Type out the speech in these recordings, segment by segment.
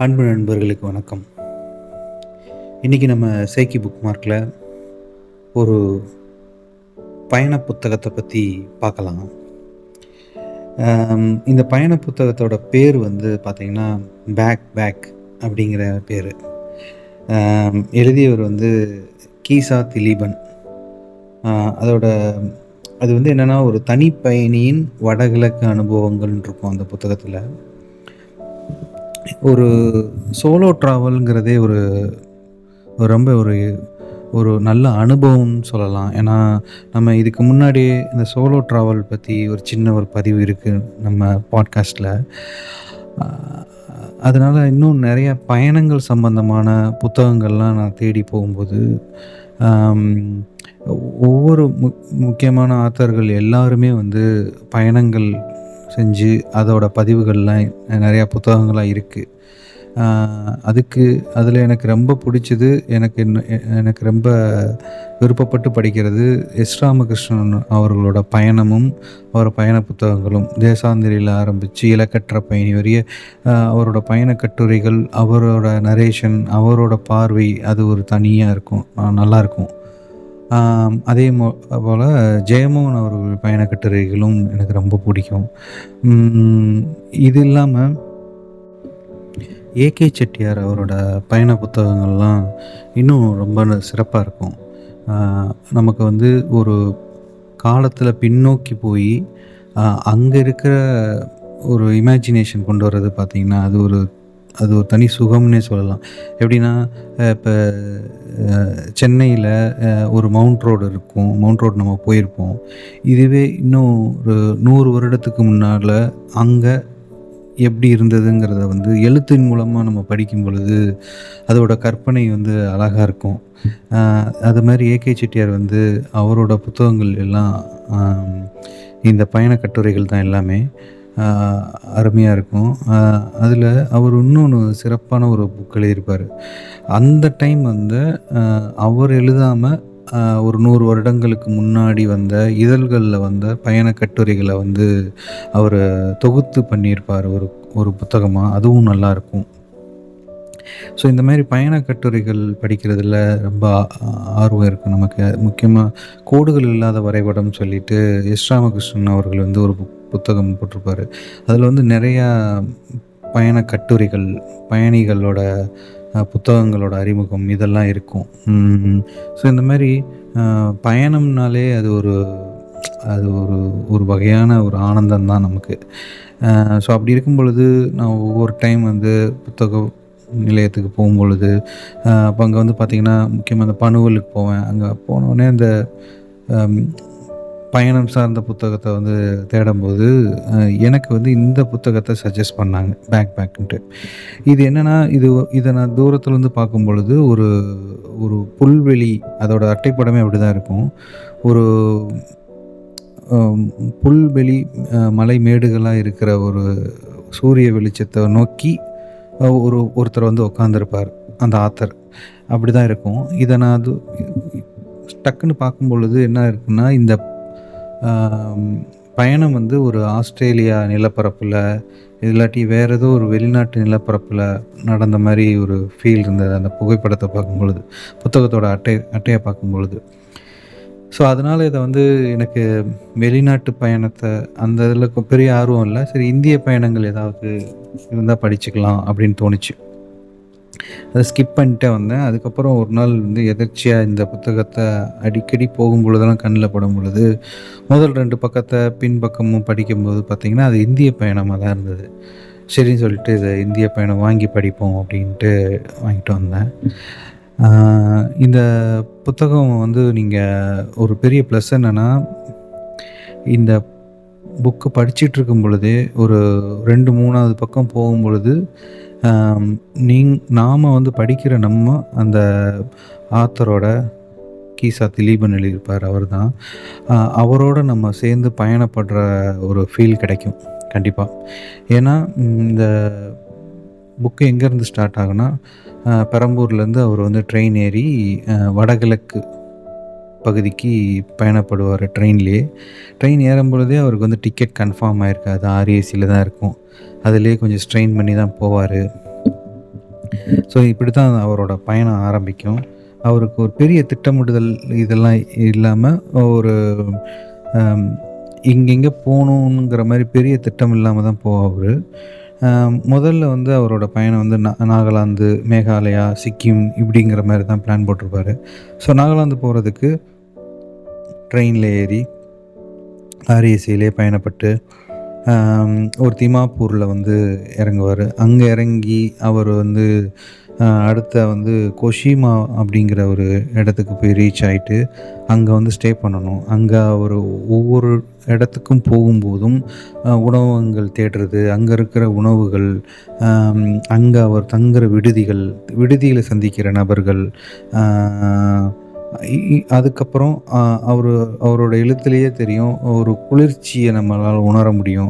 அன்பு நண்பர்களுக்கு வணக்கம். இன்றைக்கி நம்ம சேக்கி புக் மார்க்கில் ஒரு பயண புத்தகத்தை பற்றி பார்க்கலாம். இந்த பயண புத்தகத்தோட பேர் வந்து பார்த்திங்கன்னா பேக் அப்படிங்கிற பேர். எழுதியவர் வந்து கீசா திலீபன். அது வந்து என்னென்னா, ஒரு தனிப்பயணியின் வடகிழக்கு அனுபவங்கள்னு இருக்கும் அந்த புத்தகத்தில். ஒரு சோலோ ட்ராவல்ங்கிறதே ரொம்ப ஒரு நல்ல அனுபவம்னு சொல்லலாம். ஏன்னா நம்ம இதுக்கு முன்னாடியே இந்த சோலோ ட்ராவல் பற்றி ஒரு சின்ன ஒரு பதிவு இருக்குது நம்ம பாட்காஸ்ட்டில். அதனால் இன்னும் நிறைய பயணங்கள் சம்பந்தமான புத்தகங்கள்லாம் நான் தேடி போகும்போது ஒவ்வொரு முக்கியமான ஆத்தர்கள் எல்லாருமே வந்து பயணங்கள் செஞ்சு அதோட பதிவுகள்லாம் நிறையா புத்தகங்களாக இருக்குது. அதில் எனக்கு ரொம்ப பிடிச்சது, எனக்கு ரொம்ப விருப்பப்பட்டு படிக்கிறது எஸ் ராமகிருஷ்ணன் அவர்களோட பயணமும் அவர் பயண புத்தகங்களும். தேசாந்திரியில் ஆரம்பித்து இலக்கற்ற பயணி வரைய அவரோட பயண கட்டுரைகள், அவரோட நரேஷன், அவரோட பார்வை அது ஒரு தனியாக இருக்கும், நல்லாயிருக்கும். அதே போல் ஜெயமோகன் அவர்கள் பயண கட்டுரைகளும் எனக்கு ரொம்ப பிடிக்கும். இது இல்லாமல் ஏகே செட்டியார் அவரோட பயண புத்தகங்கள்லாம் இன்னும் ரொம்ப சிறப்பாக இருக்கும். நமக்கு வந்து ஒரு காலத்தில் பின்னோக்கி போய் அங்கே இருக்கிற ஒரு இமேஜினேஷன் கொண்டு வர்றது பார்த்திங்கன்னா அது ஒரு தனி சுகம்னே சொல்லலாம். எப்படின்னா, இப்போ சென்னையில் ஒரு மவுண்ட் ரோடு இருக்கும். மவுண்ட் ரோடு நம்ம போயிருப்போம். இதுவே இன்னும் ஒரு 100 வருடத்துக்கு முன்னால் அங்கே எப்படி இருந்ததுங்கிறத வந்து எழுத்தின் மூலமாக நம்ம படிக்கும் பொழுது அதோட கற்பனை வந்து அழகாக இருக்கும். அது மாதிரி ஏகே செட்டியார் வந்து அவரோட புத்தகங்கள் எல்லாம் இந்த பயண கட்டுரைகள் தான் எல்லாமே அருமையாக இருக்கும். அதில் அவர் இன்னொன்று சிறப்பான ஒரு புக் எழுதியிருப்பார். அந்த டைம் வந்து அவர் எழுதாமல் ஒரு 100 வருடங்களுக்கு முன்னாடி வந்த இதழ்களில் வந்த பயண கட்டுரைகளை வந்து அவர் தொகுத்து பண்ணியிருப்பார் ஒரு புத்தகமாக. அதுவும் நல்லாயிருக்கும். ஸோ இந்த மாதிரி பயண கட்டுரைகள் படிக்கிறதுல ரொம்ப ஆர்வம் இருக்குது நமக்கு. முக்கியமாக கோடுகள் இல்லாத வரைபடம் சொல்லிட்டு எஸ் ராமகிருஷ்ணன் அவர்கள் வந்து ஒரு புத்தகம் போட்டிருப்பார். அதில் வந்து நிறையா பயண கட்டுரைகள், பயணிகளோட புத்தகங்களோட அறிமுகம் இதெல்லாம் இருக்கும். ஸோ இந்த மாதிரி பயணம்னாலே அது ஒரு வகையான ஒரு ஆனந்தம் தான் நமக்கு. ஸோ அப்படி இருக்கும் பொழுது நான் ஒவ்வொரு டைம் வந்து புத்தக நிலையத்துக்கு போகும்பொழுது அப்போ அங்கே வந்து பார்த்திங்கன்னா முக்கியமாக அந்த பணுவலுக்கு போவேன். அங்கே போனோடனே அந்த பயணம் சார்ந்த புத்தகத்தை வந்து தேடும்போது எனக்கு வந்து இந்த புத்தகத்தை சஜஸ்ட் பண்ணாங்க, பேக்குன்ட்டு. இது என்னென்னா, இதை நான் தூரத்துலேருந்து பார்க்கும் பொழுது ஒரு புல்வெளி, அதோட அட்டைப்படமே அப்படி தான் இருக்கும். ஒரு புல்வெளி, மலை மேடுகளாக இருக்கிற ஒரு சூரிய வெளிச்சத்தை நோக்கி ஒருத்தர் வந்து உட்காந்துருப்பார், அந்த ஆத்தர். அப்படி தான் இருக்கும். இதை நான் அது டக்குன்னு பார்க்கும் பொழுது என்ன இருக்குன்னா, இந்த பயணம் வந்து ஒரு ஆஸ்திரேலியா நிலப்பரப்பில் இல்லாட்டி வேறு ஏதோ ஒரு வெளிநாட்டு நிலப்பரப்பில் நடந்த மாதிரி ஒரு ஃபீல் இருந்தது அந்த புகைப்படத்தை பார்க்கும் பொழுது, புத்தகத்தோட அட்டையை பார்க்கும் பொழுது. ஸோ அதனால் இதை வந்து எனக்கு வெளிநாட்டு பயணத்தை அந்த இதில் பெரிய ஆர்வம் இல்லை. சரி, இந்திய பயணங்கள் ஏதாவது இருந்தால் படிச்சுக்கலாம் அப்படின்னு தோணுச்சு. அதை ஸ்கிப் பண்ணிட்டே வந்தேன். அதுக்கப்புறம் ஒரு நாள் வந்து எதர்ச்சியாக இந்த புத்தகத்தை அடிக்கடி போகும்பொழுதெல்லாம் கண்ணில் படும் பொழுது முதல் 2 பக்கத்தை பின்பக்கமும் படிக்கும்போது பார்த்திங்கன்னா அது இந்திய பயணமாக தான் இருந்தது. சரின்னு சொல்லிட்டு இதை இந்திய பயணம் வாங்கி படிப்போம் அப்படின்ட்டு வாங்கிட்டு வந்தேன். இந்த புத்தகம் வந்து நீங்கள் ஒரு பெரிய ப்ளஸ் என்னென்னா, இந்த புக்கு படிச்சிட்ருக்கும் பொழுதே ஒரு 2-3வது பக்கம் போகும் பொழுது நாம் வந்து படிக்கிற அந்த ஆத்தரோட கீசா திலீபன் எழுதியிருப்பார், அவர் தான். அவரோட நம்ம சேர்ந்து பயணப்படுற ஒரு ஃபீல் கிடைக்கும் கண்டிப்பாக. ஏன்னா இந்த புக்கு எங்கேருந்து ஸ்டார்ட் ஆகுனா, பெரம்பூர்லேருந்து அவர் வந்து ட்ரெயின் ஏறி வடகிழக்கு பகுதிக்கு பயணப்படுவார் ட்ரெயின்லேயே. ட்ரெயின் ஏறும் பொழுதே அவருக்கு வந்து டிக்கெட் கன்ஃபார்ம் ஆகிருக்காது, ஆர்ஏசியில் தான் இருக்கும். அதிலே கொஞ்சம் ஸ்ட்ரெயின் பண்ணி தான் போவார். ஸோ இப்படி தான் அவரோட பயணம் ஆரம்பிக்கும். அவருக்கு ஒரு பெரிய திட்டமிடுதல் இதெல்லாம் இல்லாம, ஒரு அம் இங்கெங்க போணுங்கிற மாரி பெரிய திட்டம் இல்லாம தான் போவாரு. அ முதல்ல வந்து அவரோட பயணம் வந்து நாகாலாந்து, மேகாலயா, சிக்கிம் இப்படிங்கிற மாரி தான் பிளான் போட்டிருப்பாரு. ஸோ நாகாலாந்து போறதுக்கு ட்ரெயின்ல ஏறி ஆர்ஏசியிலே பயணப்பட்டு ஒரு திமாப்பூர்ல வந்து இறங்குவாரு. அங்க இறங்கி அவர் வந்து அடுத்த வந்து கொஷிமா அப்படிங்கிற ஒரு இடத்துக்கு போய் ரீச் ஆயிட்டு, அங்க வந்து ஸ்டே பண்ணணும். அங்க அவரு ஒவ்வொரு இடத்துக்கும் போகும்போதும் உணவகங்கள் தேடுறது, அங்க இருக்கிற உணவுகள், அம் அங்க அவர் தங்குற விடுதிகள், விடுதியில சந்திக்கிற நபர்கள், ஆ இ இ அதுக்கப்புறம் அவரோட எழுத்திலேயே தெரியும். ஒரு குளிர்ச்சிய நம்மளால உணர முடியும்.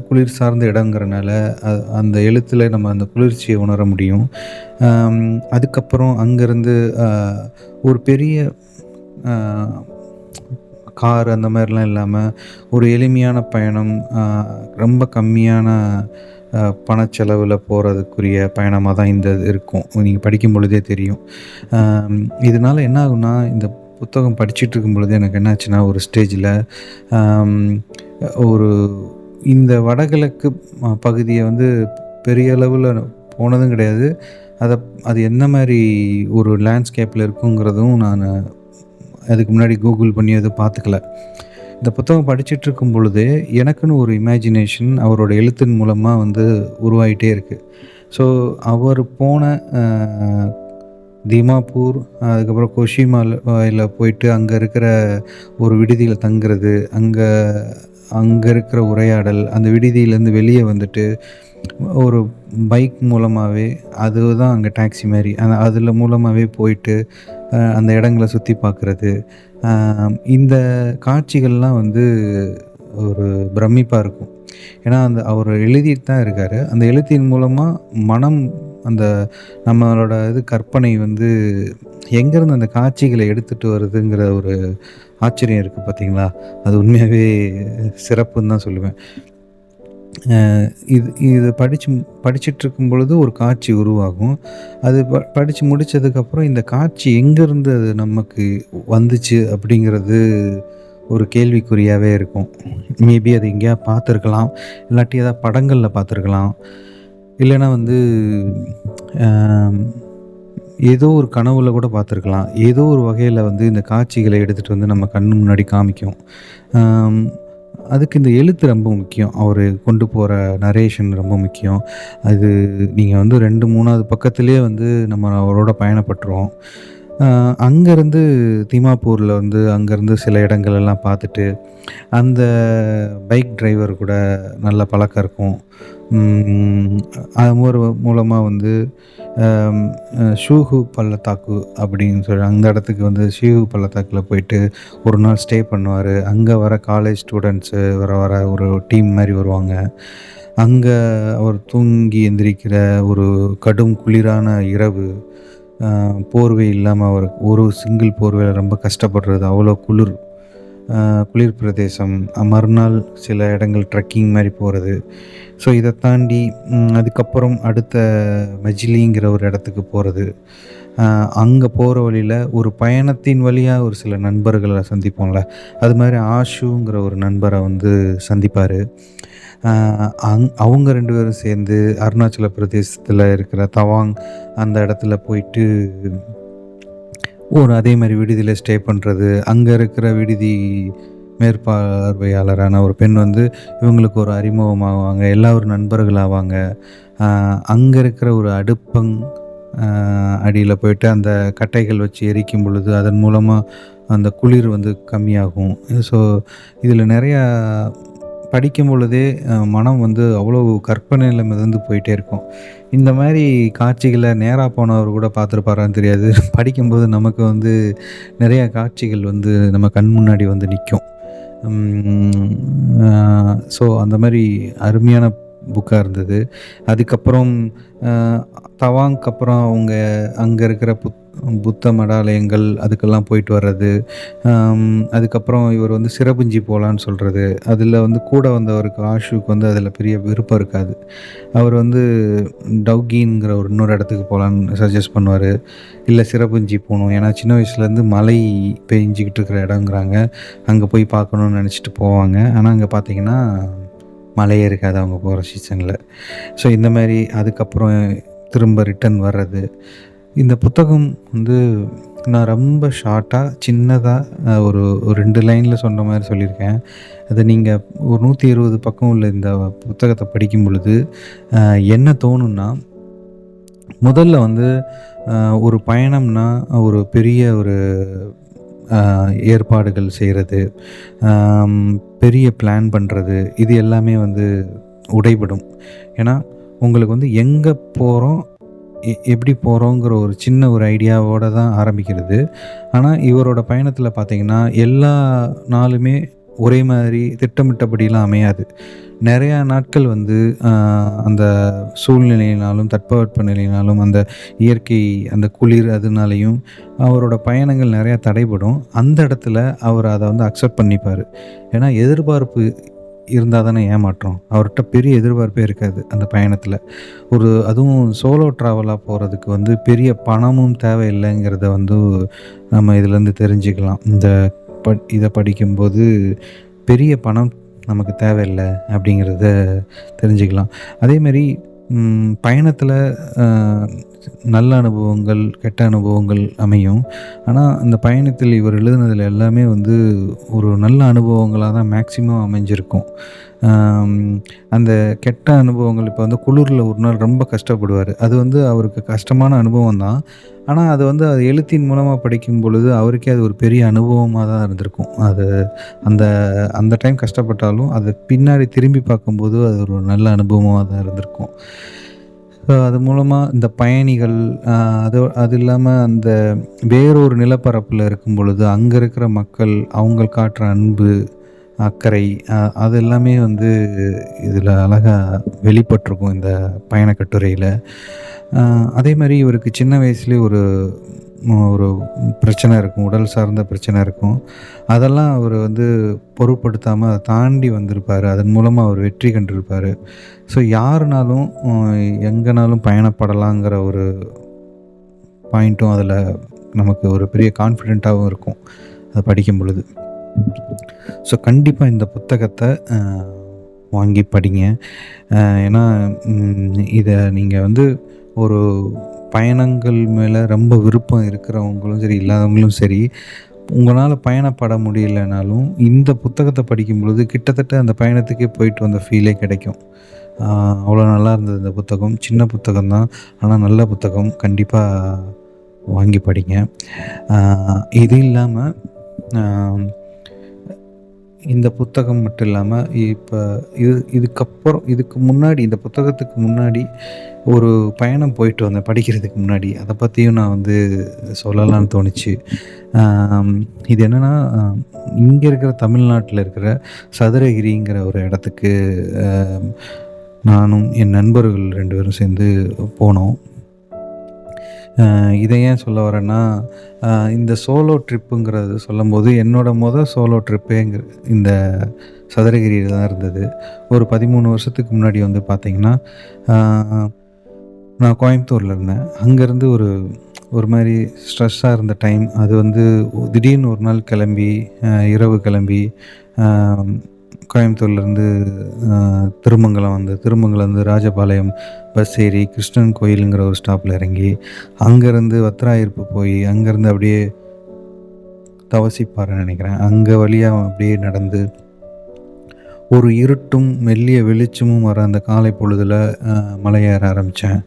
குளிர் சார்ந்த இடங்கிறனால, அந்த எழுத்துல நம்ம அந்த குளிர்ச்சிய உணர முடியும். அம் அதுக்கப்புறம் அங்கருந்து ஒரு பெரிய அ கார் அந்த மாரிலாம் இல்லாம, ஒரு எளிமையான பயணம், ரொம்ப கம்மியான பணச்செலவுல போறதுக்குரிய பயணமா தான் இந்த இது இருக்கும். நீங்க படிக்கும் பொழுதே தெரியும். அம் இதனால என்ன ஆகும்னா, இந்த புத்தகம் படிச்சுட்டு இருக்கும் பொழுது எனக்கு என்ன ஆச்சுன்னா, ஒரு ஸ்டேஜ்ல அம் ஒரு இந்த வடகிழக்கு பகுதிய வந்து பெரிய அளவுல போனதும் கிடையாது. அத அது என்ன மாரி ஒரு லேண்ட்ஸ்கேப்ல இருக்குங்கிறதும் நானு அதுக்கு முன்னாடி கூகுள் பண்ணி எதுவும் பார்த்துக்கல. இந்த புத்தகம் படிச்சுட்டு இருக்கும் பொழுதே, எனக்குன்னு ஒரு இமேஜினேஷன் அவரோட எழுத்தின் மூலமா வந்து உருவாயிட்டே இருக்கு. ஸோ, அவரு போன அ தீமாப்பூர், அதுக்கப்புறம் கொஷிமால போயிட்டு அங்க இருக்கிற ஒரு விடுதியில தங்குறது, அங்க அங்க இருக்கிற உரையாடல், அந்த விடுதியிலேருந்து வெளிய வந்துட்டு ஒரு பைக் மூலமாவே அதுதான் அங்க டாக்ஸி மாரி. அதுல மூலமாவே போயிட்டு அந்த இடங்கள சுத்தி பார்க்குறது. அ இந்த காட்சிகள்லாம் வந்து ஒரு பிரமிப்பா இருக்கும். ஏன்னா, அவரு எழுதிட்டு தான் இருக்காரு. அந்த எழுத்தின் மூலமா மனம் அந்த நம்மளோட கற்பனை வந்து எங்கேருந்து அந்த காட்சிகள எடுத்துட்டு வருதுங்கிற ஒரு ஆச்சரியம் இருக்கு பார்த்தீங்களா? அது உண்மையாவே சிறப்புன்னு தான் சொல்லுவேன். அ இது இத படிச்சுட்ருக்கும் பொழுது ஒரு காட்சி உருவாகும். அது படிச்சு முடிச்சதுக்கப்புறம் இந்த காட்சி எங்கேருந்து அது நமக்கு வந்துச்சு அப்படிங்கிறது ஒரு கேள்விக்குறியாவே இருக்கும். மேபி அது எங்கேயாவது பார்த்துருக்கலாம். இல்லாட்டி ஏதாவது படங்கள்ல பார்த்துருக்கலாம். இல்லைன்னா வந்து அம் ஏதோ ஒரு கனவுல கூட பார்த்துருக்கலாம். ஏதோ ஒரு வகையில வந்து இந்த காட்சிகள எடுத்துட்டு வந்து நம்ம கண்ணு முன்னாடி காமிக்கும். அம் அதுக்கு இந்த எழுத்து ரொம்ப முக்கியம். அவரு கொண்டு போற நரேஷன் ரொம்ப முக்கியம். அது நீங்க வந்து 2, 3வது பக்கத்திலேயே வந்து நம்ம அவரோட பயணப்பட்டுருவோம். அ அங்கருந்து திமாப்பூர்ல வந்து அங்கருந்து சில இடங்கள் எல்லாம் பார்த்துட்டு, அந்த பைக் டிரைவர் கூட நல்ல பழக்கம் இருக்கும். ம் அது மூலமா வந்து அம் ஷூஹு பள்ளத்தாக்கு அப்படின்னு சொல்லி அந்த இடத்துக்கு வந்து ஷூஹு பள்ளத்தாக்குல போயிட்டு ஒரு நாள் ஸ்டே பண்ணுவாரு. அங்க வர காலேஜ் ஸ்டூடண்ட்ஸு வர வர ஒரு டீம் மாரி வருவாங்க. அங்க அவர் தூங்கி எந்திரிக்கிற ஒரு கடும் குளிரான இரவு, அ போர்வை இல்லாம அவர் ஒரு சிங்கிள் போர்வையில ரொம்ப கஷ்டப்படுறது. அவ்வளோ குளிர். குளிர் பிரதேசம். மறுநாள் சில இடங்கள் ட்ரெக்கிங் மாரி போறது. ஸோ இத தாண்டி அதுக்கப்புறம் அடுத்த மஜிலிங்கிற ஒரு இடத்துக்கு போறது. அ அங்க போற வழியில ஒரு பயணத்தின் வழியா ஒரு சில நண்பர்கள சந்திப்போம்ல. அது மாரி ஆஷுங்கிற ஒரு நண்பர வந்து சந்திப்பாரு. அ அவங்க 2 பேரும் சேர்ந்து அருணாச்சல பிரதேசத்தில இருக்கிற தவாங் அந்த இடத்துல போயிட்டு அதே மாரி விடுதியில ஸ்டே பண்றது. அங்க இருக்கிற விடுதி மேற்பார்வையாளரான ஒரு பெண் வந்து இவங்களுக்கு ஒரு அறிமுகமாவாங்க. எல்லாரும் நண்பர்கள் ஆவாங்க. அ அங்க இருக்கிற ஒரு அடுப்பங் அ அடியில போயிட்டு அந்த கட்டைகள் வச்சு எரிக்கும் பொழுது, அதன் மூலமா அந்த குளிர் வந்து கம்மியாகும். ஸோ, இதில நெறையா படிக்கும் பொழுதே மனம் வந்து அவ்வளோ கற்பனையில மிதந்து போயிட்டே இருக்கும். இந்த மாரி காட்சிகள நேரா போனவர் கூட பார்த்துருப்பாரான்னு தெரியாது. படிக்கும்போது நமக்கு வந்து நெறைய காட்சிகள் வந்து நம்ம கண் முன்னாடி வந்து நிக்கும். ஸோ அந்த மாரி அருமையான புக்கா இருந்தது. அதுக்கப்புறம் அ தவாங்க்கு அப்புறம் அவங்க அங்க இருக்கிற புத்த மடாலயங்கள் அதுக்கெல்லாம் போயிட்டு வர்றது. அதுக்கப்புறம் இவர் வந்து சிரபுஞ்சி போலான்னு சொல்றது. அதில வந்து கூட வந்தவருக்கு ஆஷுக்கு வந்து அதில பெரிய விருப்பம் இருக்காது. அவர் வந்து டவுகீன்ங்கிற ஒரு இன்னொரு இடத்துக்கு போலான்னு சஜெஸ்ட் பண்ணுவாரு. இல்ல சிரபுஞ்சி போணும். ஏன்னா சின்ன வயசுலேருந்து மழை பெஞ்சுகிட்டு இருக்கிற இடங்கிறாங்க. அங்க போய் பார்க்கணும்னு நெனச்சுட்டு போவாங்க. ஆனா அங்க பார்த்தீங்கன்னா, மழையே இருக்காது அவங்க போற சீசன்ல. ஸோ இந்த மாரி அதுக்கப்புறம் திரும்ப ரிட்டர்ன் வர்றது. இந்த புத்தகம் வந்து நான் ரொம்ப ஷார்ட்டா, சின்னதா ஒரு ஒரு 2 லைன்ல சொன்ன மாரி சொல்லியிருக்கேன். அத நீங்க ஒரு 120 பக்கம் உள்ள இந்த புத்தகத்த படிக்கும் பொழுது, அ என்ன தோணும்னா, முதல்ல வந்து அ ஒரு பயணம்னா, ஒரு பெரிய ஒரு அ ஏற்பாடுகள் செய்றது, அம் பெரிய பிளான் பண்றது, இது எல்லாமே வந்து உடைபடும். ஏன்னா, உங்களுக்கு வந்து எங்க போறோம், எப்படி போறோங்கிற ஒரு சின்ன ஒரு ஐடியாவோட தான் ஆரம்பிக்கிறது. ஆனா, இவரோட பயணத்தில பார்த்தீங்கன்னா, எல்லா நாளுமே ஒரே மாதிரி திட்டமிட்டபடிலாம் அமையாது. நெறையா நாட்கள் வந்து அ அந்த சூழ்நிலையினாலும், தட்பவெட்பநிலையினாலும், அந்த இயற்கை அந்த குளிர் அதனாலயும் அவரோட பயணங்கள் நெறையா தடைபடும். அந்த இடத்துல அவர் அத வந்து அக்செப்ட் பண்ணிப்பாரு. ஏன்னா, எதிர்பார்ப்பு இருந்தா தானே ஏமாற்றம். அவர்ட்ட பெரிய எதிர்பார்ப்பே இருக்காது அந்த பயணத்தில. அதுவும் சோலோ ட்ராவலா போறதுக்கு வந்து பெரிய பணமும் தேவையில்லைங்கிறத வந்து நம்ம இதுலேருந்து தெரிஞ்சுக்கலாம். இத படிக்கும்போது பெரிய பணம் நமக்கு தேவையில்ல அப்படிங்கிறத தெரிஞ்சுக்கலாம். அதேமாரி பயணத்தில அ நல்ல அனுபவங்கள், கெட்ட அனுபவங்கள் அமையும். ஆனா, அந்த பயணத்தில் இவர் எழுதினதில எல்லாமே வந்து ஒரு நல்ல அனுபவங்களா தான் மேக்ஸிமம் அமைஞ்சிருக்கும். அம் அந்த கெட்ட அனுபவங்கள் இப்ப வந்து குளிர்ல ஒரு நாள் ரொம்ப கஷ்டப்படுவாரு. அது வந்து அவருக்கு கஷ்டமான அனுபவம் தான். ஆனா, அது வந்து அது எழுத்தின் மூலமா படிக்கும் பொழுது அவருக்கே அது ஒரு பெரிய அனுபவமா தான் இருந்திருக்கும். அந்த அந்த டைம் கஷ்டப்பட்டாலும், அத பின்னாடி திரும்பி பார்க்கும்போது அது ஒரு நல்ல அனுபவமா தான் இருந்திருக்கும். அது மூலமா இந்த பயணிகள் அ அது அது இல்லாம அந்த வேறொரு நிலப்பரப்புல இருக்கும் பொழுது, அங்க இருக்கிற மக்கள், அவங்க காட்டுற அன்பு, அக்கறை அது எல்லாமே வந்து இதில அழகா வெளிப்பட்டிருக்கும் இந்த பயணக் கட்டுரையில. அ அதேமாரி இவருக்கு சின்ன வயசுலயே ஒரு ஒரு பிரச்சனை இருக்கும். உடல் சார்ந்த பிரச்சனை இருக்கும். அதெல்லாம் அவரு வந்து பொருட்படுத்தாம அத தாண்டி வந்திருப்பாரு. அதன் மூலமா அவர் வெற்றி கண்டிருப்பாரு. ஸோ யாருனாலும் எங்கனாலும் பயணப்படலாங்கிற ஒரு பாயிண்ட்டும் அதில நமக்கு ஒரு பெரிய கான்ஃபிடென்ட்டாவும் இருக்கும். அத படிக்கும் பொழுது. ஸோ கண்டிப்பா இந்த புத்தகத்த அ வாங்கி படிங்க. ஏன்னா இத நீங்க வந்து ஒரு பயணங்கள் மேல ரொம்ப விருப்பம் இருக்கிறவங்களும் சரி, இல்லாதவங்களும் சரி, உங்களால பயணப்பட முடியலனாலும், இந்த புத்தகத்த படிக்கும் பொழுது கிட்டத்தட்ட அந்த பயணத்துக்கே போயிட்டு வந்த ஃபீலே கிடைக்கும். அ அவ்வளோ நல்லா இருந்தது இந்த புத்தகம். சின்ன புத்தகம் தான். ஆனா நல்ல புத்தகம். கண்டிப்பா வாங்கி படிங்க. அ இது இல்லாம அ இந்த புத்தகம் மட்டும் இல்லாம, இப்ப இதுக்கு முன்னாடி இந்த புத்தகத்துக்கு முன்னாடி ஒரு பயணம் போயிட்டு வந்தேன் படிக்கிறதுக்கு முன்னாடி. அத பத்தியும் நான் வந்து சொல்லலான்னு தோணுச்சு. அம் இது என்னன்னா, இங்க இருக்கிற தமிழ்நாட்ல இருக்கிற சதுரகிரிங்கிற ஒரு இடத்துக்கு அ நானும் என் நண்பர்கள் 2 பேரும் சேர்ந்து போனோம். இத ஏன் சொல்ல வரேன்னா, இந்த சோலோ ட்ரிப்புங்கிறது சொல்லும்போது, என்னோட சோலோ ட்ரிப்பே இந்த சதுரகிரியில தான் இருந்தது. ஒரு 13 வருஷத்துக்கு முன்னாடி வந்து பார்த்தீங்கன்னா, ஆ நான் கோயம்புத்தூர்ல இருந்தேன். அங்கேருந்து ஒரு ஒரு மாரி ஸ்ட்ரெஸ்ஸா இருந்த டைம். அது வந்து திடீர்னு ஒரு நாள் கிளம்பி, இரவு கிளம்பி, அ கோயம்புத்தூர்லேருந்து அ திருமங்கலம் வந்து ராஜபாளையம் பஸ் ஏறி கிருஷ்ணன் கோயிலுங்கிற ஒரு ஸ்டாப்பில இறங்கி, அங்கேருந்து வத்திராயிருப்பு போய், அங்கேருந்து அப்படியே தவசிப்பாறைன்னு நெனைக்கிறேன். அங்க வழியா அப்படியே நடந்து, ஒரு இருட்டும், மெல்லிய வெளிச்சமும் வர அந்த காலை பொழுதுல மலை ஏற ஆரம்பிச்சேன்.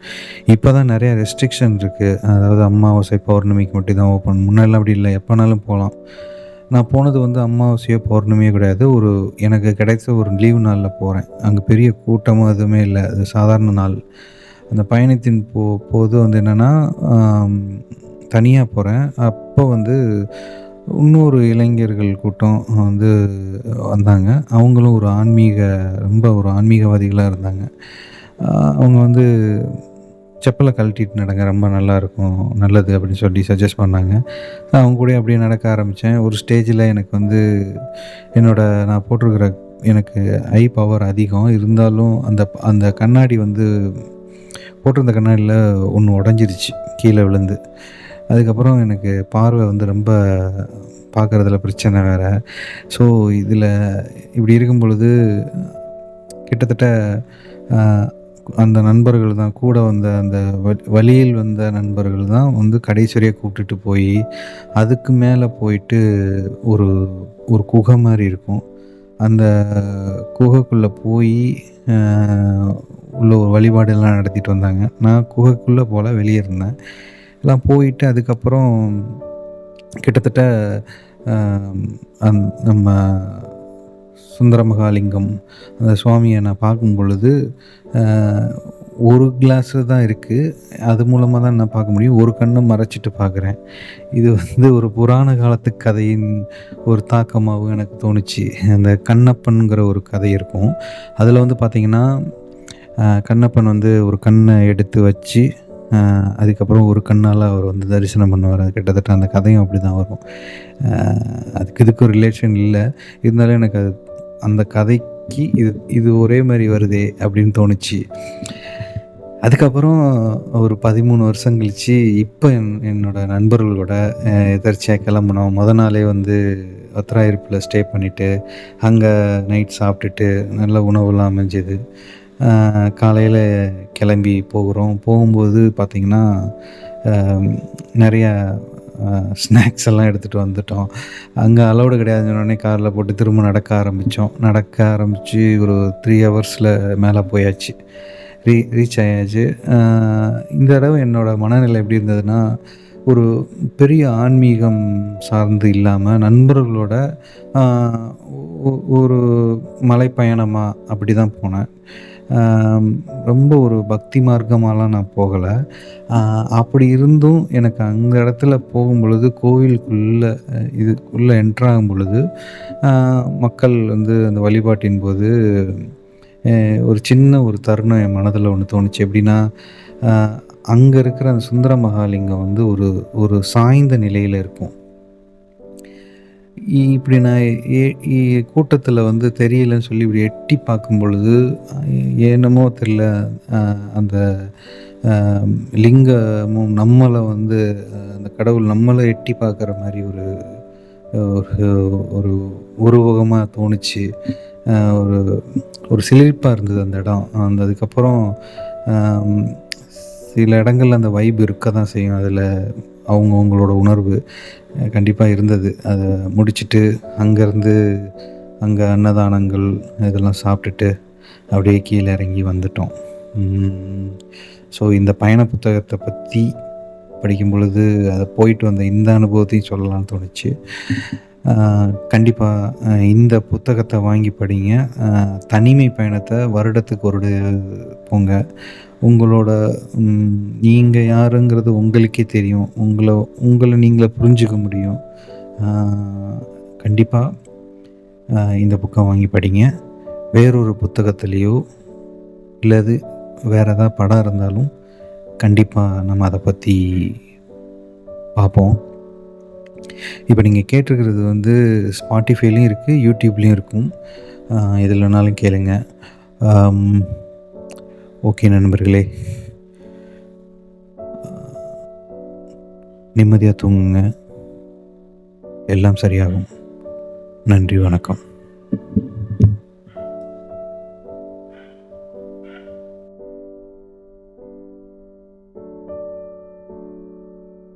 இப்ப தான் நெறைய ரெஸ்ட்ரிக்ஷன் இருக்கு. அதாவது அமாவாசை, பௌர்ணமிக்கு மட்டும் தான் ஓப்பன். முன்னாடிலாம் அப்படி இல்ல. எப்பனாலும் போலாம். நான் போனது வந்து அமாவாசையோ, பௌர்ணமியோ கிடையாது. எனக்கு கிடைச்ச ஒரு லீவு நாள்ல போறேன். அங்க பெரிய கூட்டமும் எதுவுமே இல்ல. அது சாதாரண நாள். அந்த பயணத்தின் போது வந்து என்னன்னா, ஆம் தனியா போறேன். அப்போ வந்து இன்னொரு இளைஞர்கள் கூட்டம் வந்து வந்தாங்க. அவங்களும் ரொம்ப ஒரு ஆன்மீகவாதிகளா இருந்தாங்க. அவங்க வந்து "செப்பல கழட்டிட்டு நடங்க. ரொம்ப நல்லாயிருக்கும். நல்லது" அப்படின்னு சொல்லி சஜெஸ்ட் பண்ணாங்க. அவங்க கூடயே அப்படியே நடக்க ஆரம்பிச்சேன். ஒரு ஸ்டேஜில எனக்கு வந்து என்னோட நான் போட்டிருக்கிற எனக்கு ஐ பவர் அதிகம். இருந்தாலும் அந்த அந்த கண்ணாடி வந்து போட்டிருந்த கண்ணாடில ஒண்ணு உடைஞ்சிருச்சு கீழ விழுந்து. அதுக்கப்புறம் எனக்கு பார்வை வந்து ரொம்ப பார்க்குறதுல பிரச்சனை வேற. ஸோ இதில இப்படி இருக்கும் பொழுது கிட்டத்தட்ட அ அந்த நண்பர்கள் தான் கூட வந்த அந்த வழியில் வந்த நண்பர்கள் தான் வந்து கடைசி வரையா கூப்பிட்டுட்டு போயி, அதுக்கு மேல போயிட்டு ஒரு ஒரு குகை மாரி இருக்கும். அந்த குகைக்குள்ள போயி அ உள்ள ஒரு வழிபாடெல்லாம் நடத்திட்டு வந்தாங்க. நான் குகைக்குள்ள போல வெளிய இருந்தேன். எல்லாம் போயிட்டு அதுக்கப்புறம் கிட்டத்தட்ட அ நம்ம சுந்தரமகாலிங்கம் அந்த சுவாமிய நான் பார்க்கும் பொழுது, அ ஒரு கிளாஸு தான் இருக்கு. அது மூலமா தான் நான் பார்க்க முடியும். ஒரு கண்ண மறைச்சிட்டு பார்க்குறேன். இது வந்து ஒரு புராண காலத்து கதையின் ஒரு தாக்கமாவும் எனக்கு தோணுச்சு. அந்த கண்ணப்பன்ங்கிற ஒரு கதை இருக்கும். அதில வந்து பார்த்தீங்கன்னா, கண்ணப்பன் வந்து ஒரு கண்ண எடுத்து வச்சு, அதுக்கப்புறம் ஒரு கண்ணால அவர் வந்து தரிசனம் பண்ணுவாரு. கிட்டத்தட்ட அந்த கதையும் அப்படிதான் வரும். அ அதுக்கு இதுக்கும் ரிலேஷன் இல்ல. இருந்தாலும் எனக்கு அது அந்த கதைக்கு இது இது ஒரே மாரி வருதே அப்படின்னு தோணுச்சு. அதுக்கப்புறம் ஒரு 13 வருஷம் கழிச்சு, இப்ப என்னோட நண்பர்களோட எதர்ச்சியா கிளம்புனோம். மொத நாளே வந்து வத்திராயிருப்புல ஸ்டே பண்ணிட்டு, அங்க நைட் சாப்பிட்டுட்டு, நல்ல உணவுலாம் அமைஞ்சது. காலையில கிளம்பி போகுறோம். போகும்போது பார்த்தீங்கன்னா, அ நெறையா ஸ்நாக்ஸ் எல்லாம் எடுத்துட்டு வந்துட்டோம். அங்க அலவுடு கிடையாதுன்னு சொன்னோனே கார்ல போட்டு திரும்ப நடக்க ஆரம்பிச்சோம். நடக்க ஆரம்பிச்சு ஒரு 3 ஹவர்ஸ்ல மேல போயாச்சு. ரீச் ஆயாச்சு. அ இந்த தடவ என்னோட மனநிலை எப்படி இருந்ததுன்னா, ஒரு பெரிய ஆன்மீகம் சார்ந்து இல்லாம, நண்பர்களோட அ ஒரு மலைப்பயணமா அப்படிதான் போனேன். அம் ரொம்ப ஒரு பக்தி மார்க்கமாலாம் நான் போகல. அ அப்படி இருந்தும் எனக்கு அந்த இடத்துல போகும்பொழுது, கோவிலுக்குள்ள இதுக்குள்ள என்டர் ஆகும்பொழுது, அ மக்கள் வந்து அந்த வழிபாட்டின்போது ஒரு சின்ன ஒரு தருணம் என் மனதில ஒண்ணு தோணுச்சு. எப்படின்னா, அ அங்க இருக்கிற அந்த சுந்தர மகாலிங்கம் வந்து ஒரு ஒரு சாய்ந்த நிலையில இருக்கும். இப்படி நான் எ எ கூட்டத்தில வந்து தெரியலன்னு சொல்லி இப்படி எட்டி பார்க்கும்பொழுது, என்னமோ தெரியல, அ அந்த அ லிங்கமும் நம்மள வந்து அந்த கடவுள் நம்மள எட்டி பார்க்குற மாரி ஒரு ஒரு ஒரு உருவகமா தோணுச்சு. ஒரு ஒரு சிலிர்ப்பா இருந்தது அந்த இடம். அதுக்கப்புறம் அம் சில இடங்கள்ல அந்த வைப் இருக்க தான் செய்யும். அதில அவங்கவங்களோட உணர்வு கண்டிப்பா இருந்தது. அத முடிச்சுட்டு அங்கேருந்து அங்க அன்னதானங்கள் இதெல்லாம் சாப்பிட்டுட்டு அப்படியே கீழ இறங்கி வந்துட்டோம். ம். ஸோ இந்த பயண புத்தகத்த பத்தி படிக்கும் பொழுது, அத போயிட்டு வந்த இந்த அனுபவத்தையும் சொல்லலாம்னு தோணுச்சு. அ கண்டிப்பா இந்த புத்தகத்த வாங்கி படிங்க. தனிமை பயணத்த வருடத்துக்கு ஒரு போங்க. உங்களோட நீங்க யாருங்கிறது உங்களுக்கே தெரியும். உங்கள நீங்களே புரிஞ்சுக்க முடியும். அ கண்டிப்பா இந்த புக்க வாங்கி படிங்க. வேறொரு புத்தகத்திலயோ, இல்லது வேற ஏதாவது படம் இருந்தாலும் கண்டிப்பா நம்ம அத பத்தி பார்ப்போம். இப்ப நீங்க கேட்டிருக்கிறது வந்து Spotifyலயும் இருக்கு, YouTubeலயும் இருக்கும். எதுல வேணாலும் கேளுங்க. அம் ஓகே நண்பர்களே. நிம்மதியா தூங்குங்க. எல்லாம் சரியாகும். நன்றி, வணக்கம்.